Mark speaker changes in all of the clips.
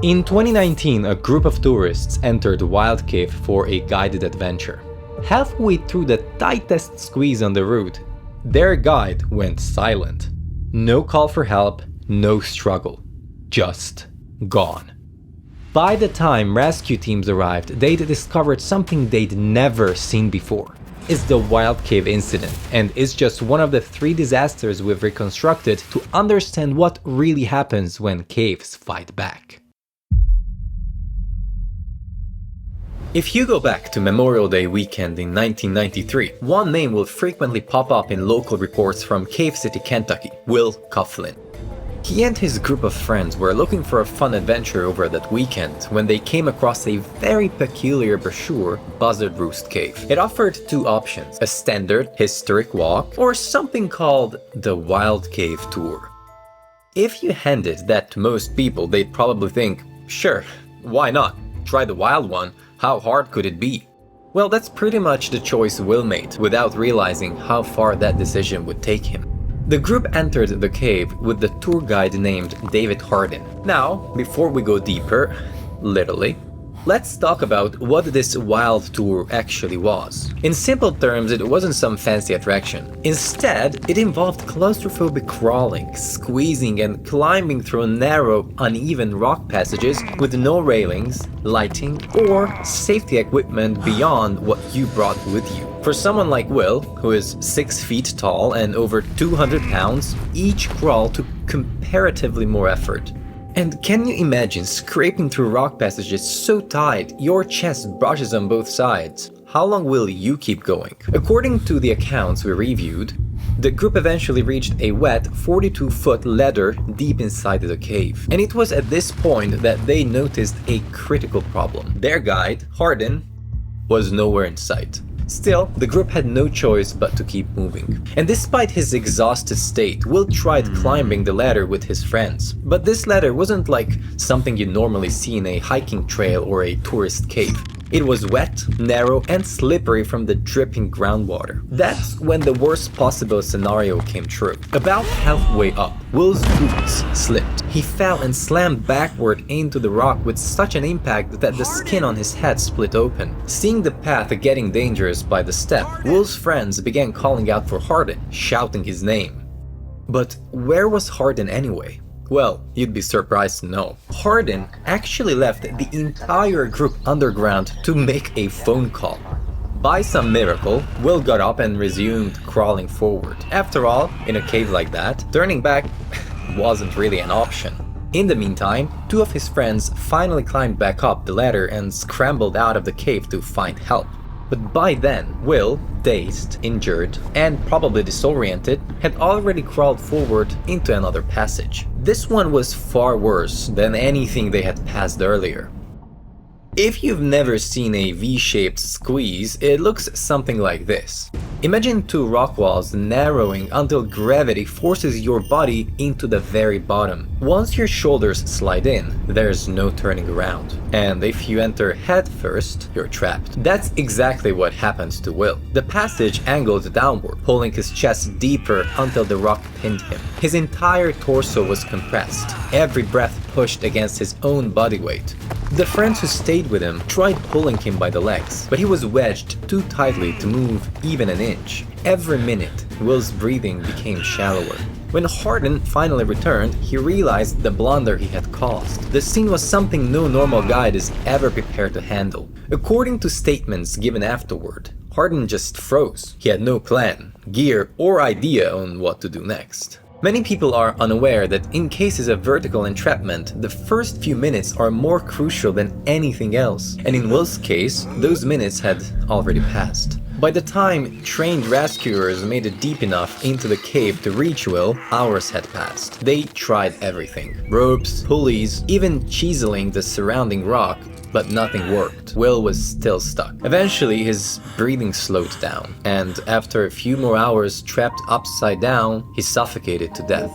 Speaker 1: In 2019, a group of tourists entered the Wild Cave for a guided adventure. Halfway through the tightest squeeze on the route, their guide went silent. No call for help, no struggle. Just gone. By the time rescue teams arrived, they'd discovered something they'd never seen before. It's the Wild Cave incident, and it's just one of the 3 disasters we've reconstructed to understand what really happens when caves fight back. If you go back to Memorial Day weekend in 1993, one name will frequently pop up in local reports from Cave City, Kentucky: Will Coughlin. He and his group of friends were looking for a fun adventure over that weekend when they came across a very peculiar brochure, Buzzard Roost Cave. It offered 2 options: a standard historic walk or something called the Wild Cave Tour. If you handed that to most people, they'd probably think, sure, why not? Try the wild one. How hard could it be? Well, that's pretty much the choice Will made, without realizing how far that decision would take him. The group entered the cave with the tour guide named David Hardin. Now, before we go deeper, literally, let's talk about what this wild tour actually was. In simple terms, it wasn't some fancy attraction. Instead, it involved claustrophobic crawling, squeezing, and climbing through narrow, uneven rock passages with no railings, lighting, or safety equipment beyond what you brought with you. For someone like Will, who is 6 feet tall and over 200 pounds, each crawl took comparatively more effort. And can you imagine scraping through rock passages so tight your chest brushes on both sides? How long will you keep going? According to the accounts we reviewed, the group eventually reached a wet 42-foot ladder deep inside the cave. And it was at this point that they noticed a critical problem. Their guide, Hardin, was nowhere in sight. Still, the group had no choice but to keep moving. And despite his exhausted state, Will tried climbing the ladder with his friends. But this ladder wasn't like something you normally see in a hiking trail or a tourist cave. It was wet, narrow, and slippery from the dripping groundwater. That's when the worst possible scenario came true. About halfway up, Will's boots slipped. He fell and slammed backward into the rock with such an impact that the skin on his head split open. Seeing the path getting dangerous by the step, Will's friends began calling out for Hardin, shouting his name. But where was Hardin anyway? Well, you'd be surprised to know. Hardin actually left the entire group underground to make a phone call. By some miracle, Will got up and resumed crawling forward. After all, in a cave like that, turning back wasn't really an option. In the meantime, 2 of his friends finally climbed back up the ladder and scrambled out of the cave to find help. But by then, Will, dazed, injured, and probably disoriented, had already crawled forward into another passage. This one was far worse than anything they had passed earlier. If you've never seen a V-shaped squeeze, it looks something like this. Imagine 2 rock walls narrowing until gravity forces your body into the very bottom. Once your shoulders slide in, there's no turning around. And if you enter head first, you're trapped. That's exactly what happens to Will. The passage angled downward, pulling his chest deeper until the rock pinned him. His entire torso was compressed, every breath pushed against his own body weight. The friends who stayed with him tried pulling him by the legs, but he was wedged too tightly to move even an inch. Every minute, Will's breathing became shallower. When Hardin finally returned, he realized the blunder he had caused. The scene was something no normal guide is ever prepared to handle. According to statements given afterward, Hardin just froze. He had no plan, gear, or idea on what to do next. Many people are unaware that in cases of vertical entrapment, the first few minutes are more crucial than anything else, and in Will's case, those minutes had already passed. By the time trained rescuers made it deep enough into the cave to reach Will, hours had passed. They tried everything: ropes, pulleys, even chiseling the surrounding rock, but nothing worked. Will was still stuck. Eventually, his breathing slowed down, and after a few more hours trapped upside down, he suffocated to death.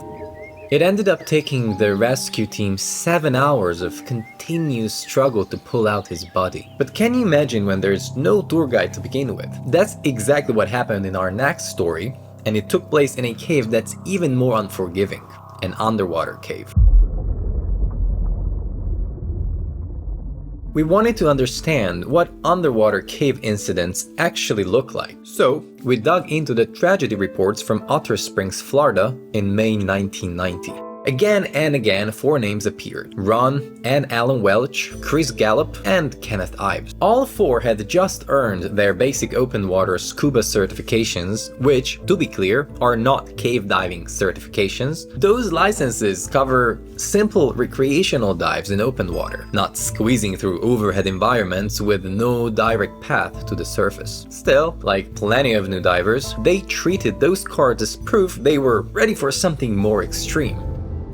Speaker 1: It ended up taking the rescue team 7 hours of continuous struggle to pull out his body. But can you imagine when there's no tour guide to begin with? That's exactly what happened in our next story, and it took place in a cave that's even more unforgiving, an underwater cave. We wanted to understand what underwater cave incidents actually look like. So, we dug into the tragedy reports from Otter Springs, Florida in May 1990. Again and again, 4 names appeared: Ron and Alan Welch, Chris Gallup, and Kenneth Ives. All 4 had just earned their basic open water scuba certifications, which, to be clear, are not cave diving certifications. Those licenses cover simple recreational dives in open water, not squeezing through overhead environments with no direct path to the surface. Still, like plenty of new divers, they treated those cards as proof they were ready for something more extreme.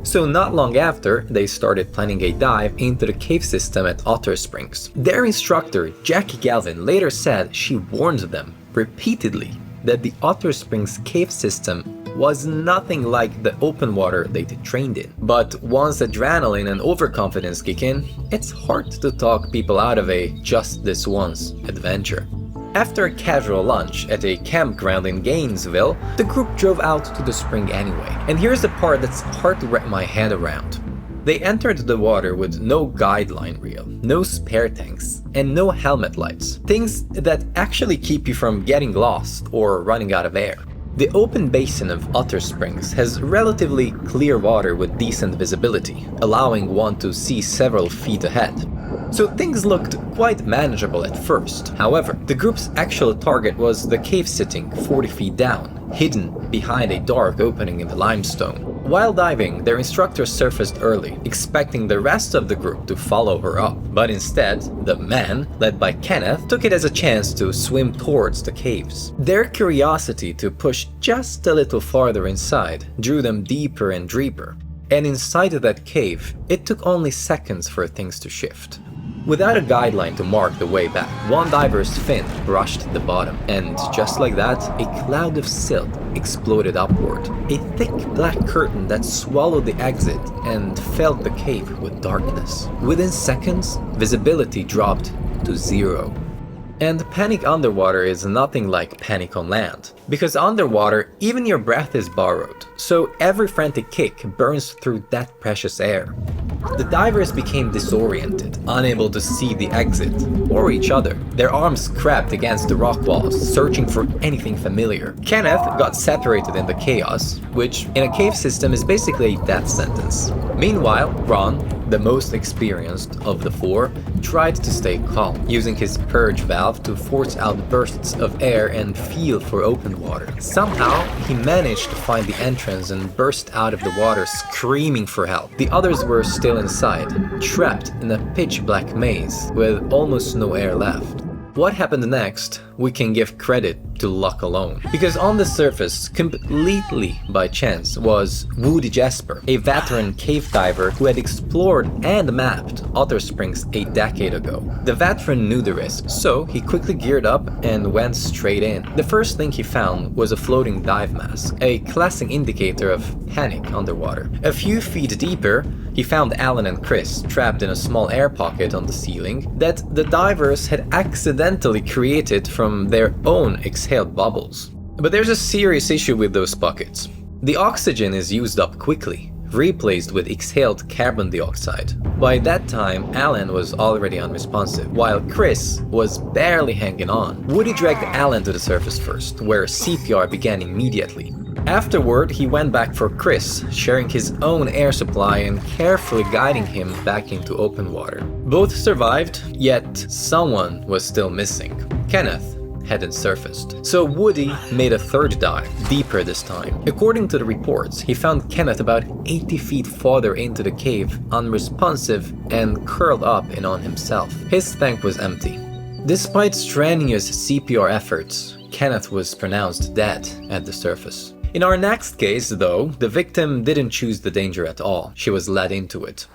Speaker 1: So not long after, they started planning a dive into the cave system at Otter Springs. Their instructor, Jackie Galvin, later said she warned them repeatedly that the Otter Springs cave system was nothing like the open water they'd trained in. But once adrenaline and overconfidence kick in, it's hard to talk people out of a just this once adventure. After a casual lunch at a campground in Gainesville, the group drove out to the spring anyway. And here's the part that's hard to wrap my head around. They entered the water with no guideline reel, no spare tanks, and no helmet lights. Things that actually keep you from getting lost or running out of air. The open basin of Otter Springs has relatively clear water with decent visibility, allowing one to see several feet ahead. So things looked quite manageable at first. However, the group's actual target was the cave sitting 40 feet down, hidden behind a dark opening in the limestone. While diving, their instructor surfaced early, expecting the rest of the group to follow her up. But instead, the men, led by Kenneth, took it as a chance to swim towards the caves. Their curiosity to push just a little farther inside drew them deeper and deeper. And inside of that cave, it took only seconds for things to shift. Without a guideline to mark the way back, one diver's fin brushed the bottom, and just like that, a cloud of silt exploded upward. A thick black curtain that swallowed the exit and filled the cave with darkness. Within seconds, visibility dropped to 0. And panic underwater is nothing like panic on land. Because underwater, even your breath is borrowed, so every frantic kick burns through that precious air. The divers became disoriented, unable to see the exit or each other. Their arms cramped against the rock walls, searching for anything familiar. Kenneth got separated in the chaos, which in a cave system is basically a death sentence. Meanwhile, Ron, the most experienced of the 4, tried to stay calm, using his purge valve to force out bursts of air and feel for open water. Somehow, he managed to find the entrance and burst out of the water screaming for help. The others were still inside, trapped in a pitch-black maze with almost no air left. What happened next, we can give credit to luck alone. Because on the surface, completely by chance, was Woody Jasper, a veteran cave diver who had explored and mapped Otter Springs a decade ago. The veteran knew the risk, so he quickly geared up and went straight in. The first thing he found was a floating dive mask, a classic indicator of panic underwater. A few feet deeper, he found Alan and Chris trapped in a small air pocket on the ceiling that the divers had accidentally created from their own exhaled bubbles. But there's a serious issue with those pockets. The oxygen is used up quickly, replaced with exhaled carbon dioxide. By that time, Alan was already unresponsive, while Chris was barely hanging on. Woody dragged Alan to the surface first, where CPR began immediately. Afterward, he went back for Chris, sharing his own air supply and carefully guiding him back into open water. Both survived, yet someone was still missing. Kenneth hadn't surfaced. So Woody made a third dive, deeper this time. According to the reports, he found Kenneth about 80 feet farther into the cave, unresponsive and curled up in on himself. His tank was empty. Despite strenuous CPR efforts, Kenneth was pronounced dead at the surface. In our next case, though, the victim didn't choose the danger at all. She was led into it.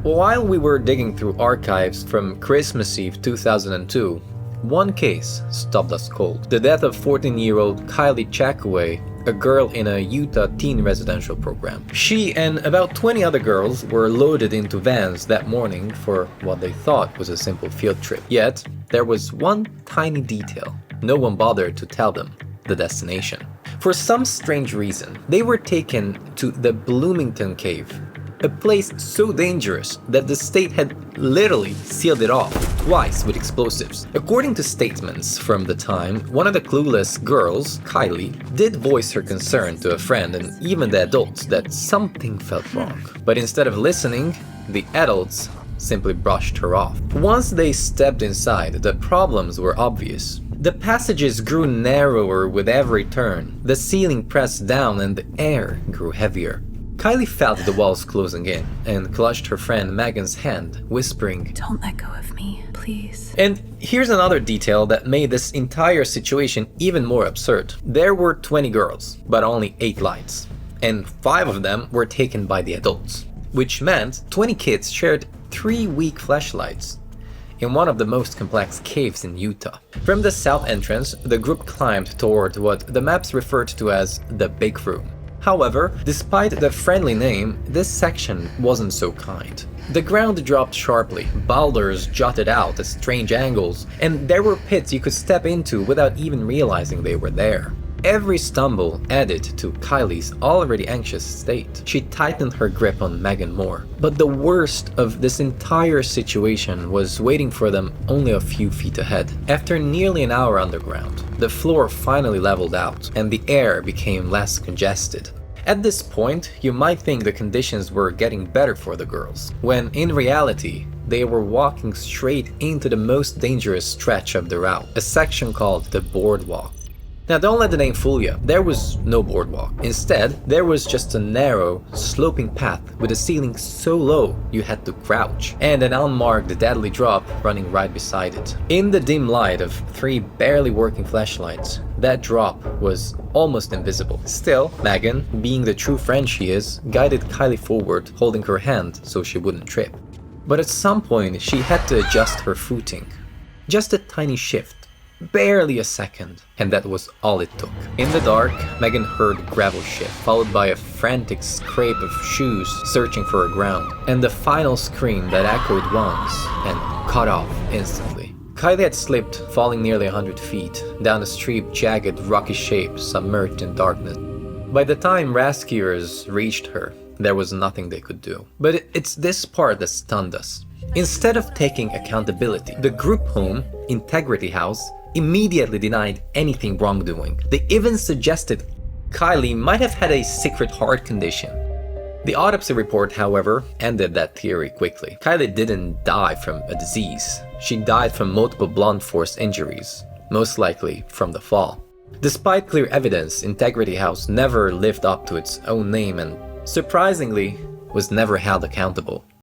Speaker 1: While we were digging through archives from Christmas Eve 2002, one case stopped us cold. The death of 14-year-old Kylie Chakaway, a girl in a Utah teen residential program. She and about 20 other girls were loaded into vans that morning for what they thought was a simple field trip. Yet, there was one tiny detail. No one bothered to tell them the destination. For some strange reason, they were taken to the Bloomington Cave, a place so dangerous that the state had literally sealed it off twice with explosives. According to statements from the time, one of the clueless girls, Kylie, did voice her concern to a friend and even the adults that something felt wrong. But instead of listening, the adults simply brushed her off. Once they stepped inside, the problems were obvious. The passages grew narrower with every turn, the ceiling pressed down and the air grew heavier. Kylie felt the walls closing in and clutched her friend Megan's hand, whispering,
Speaker 2: "Don't let go of me, please."
Speaker 1: And here's another detail that made this entire situation even more absurd. There were 20 girls, but only 8 lights, and 5 of them were taken by the adults, which meant 20 kids shared 3 weak flashlights in one of the most complex caves in Utah. From the south entrance, the group climbed toward what the maps referred to as the Big Room. However, despite the friendly name, this section wasn't so kind. The ground dropped sharply, boulders jutted out at strange angles, and there were pits you could step into without even realizing they were there. Every stumble added to Kylie's already anxious state. She tightened her grip on Megan more. But the worst of this entire situation was waiting for them only a few feet ahead. After nearly an hour underground, the floor finally leveled out and the air became less congested. At this point, you might think the conditions were getting better for the girls, when in reality, they were walking straight into the most dangerous stretch of the route, a section called the Boardwalk. Now don't let the name fool you, there was no boardwalk. Instead, there was just a narrow, sloping path with a ceiling so low you had to crouch, and an unmarked deadly drop running right beside it. In the dim light of 3 barely working flashlights, that drop was almost invisible. Still, Megan, being the true friend she is, guided Kylie forward, holding her hand so she wouldn't trip. But at some point, she had to adjust her footing. Just a tiny shift. Barely a second, and that was all it took. In the dark, Megan heard gravel shift, followed by a frantic scrape of shoes searching for a ground, and the final scream that echoed once and cut off instantly. Kylie had slipped, falling nearly 100 feet, down a steep, jagged, rocky shape submerged in darkness. By the time rescuers reached her, there was nothing they could do. But it's this part that stunned us. Instead of taking accountability, the group home, Integrity House, immediately denied anything wrongdoing. They even suggested Kylie might have had a secret heart condition. The autopsy report, however, ended that theory quickly. Kylie didn't die from a disease. She died from multiple blunt force injuries, most likely from the fall. Despite clear evidence, Integrity House never lived up to its own name and, surprisingly, was never held accountable.